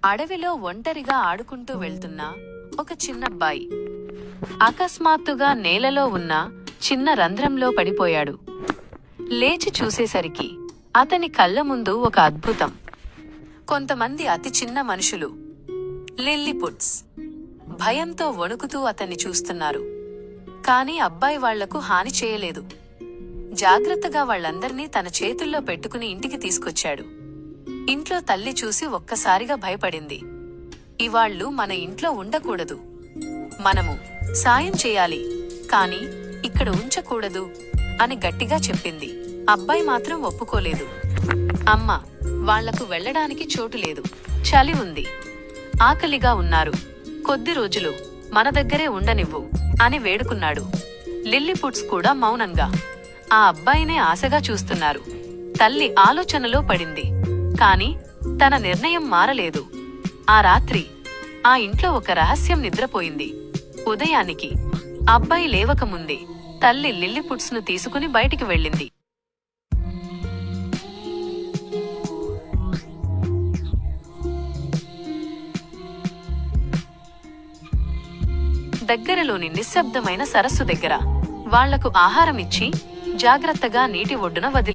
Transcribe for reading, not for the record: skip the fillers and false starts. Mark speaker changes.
Speaker 1: అడవిలో ఒంటరిగా ఆడుకుంటూ వెళ్తున్న ఒక చిన్నబ్బాయి అకస్మాత్తుగా నేలలో ఉన్న చిన్న రంధ్రంలో పడిపోయాడు. లేచి చూసేసరికి అతని కళ్ళ ముందు ఒక అద్భుతం. కొంతమంది అతి చిన్న మనుషులు, లిల్లీపుట్స్, భయంతో వణుకుతూ అతన్ని చూస్తున్నారు. కాని అబ్బాయి వాళ్లకు హాని చేయలేదు. జాగ్రత్తగా వాళ్లందర్నీ తన చేతుల్లో పెట్టుకుని ఇంటికి తీసుకొచ్చాడు. ఇంట్లో తల్లి చూసి ఒక్కసారిగా భయపడింది. ఇవాళ్లు మన ఇంట్లో ఉండకూడదు. మనము సాయం చేయాలి, కాని ఇక్కడ ఉంచకూడదు అని గట్టిగా చెప్పింది. అబ్బాయి మాత్రం ఒప్పుకోలేదు. అమ్మ, వాళ్లకు వెళ్లడానికి చోటు లేదు, చలి ఉంది, ఆకలిగా ఉన్నారు, కొద్ది రోజులు మన దగ్గరే ఉండనివ్వు అని వేడుకున్నాడు. లిల్లీపుట్స్ కూడా మౌనంగా ఆ అబ్బాయినే ఆశగా చూస్తున్నారు. తల్లి ఆలోచనలో పడింది, కాని తన నిర్ణయం మారలేదు. ఆ రాత్రి ఆ ఇంట్లో ఒక రహస్యం నిద్రపోయింది. ఉదయానికి అబ్బాయి లేవకముందే తల్లి లిల్లీపుట్స్ ను తీసుకుని బయటికి వెళ్ళింది. దగ్గరలోని నిశ్శబ్దమైన సరస్సు దగ్గర వాళ్లకు ఆహారమిచ్చి జాగ్రత్తగా నీటి ఒడ్డున వదిలి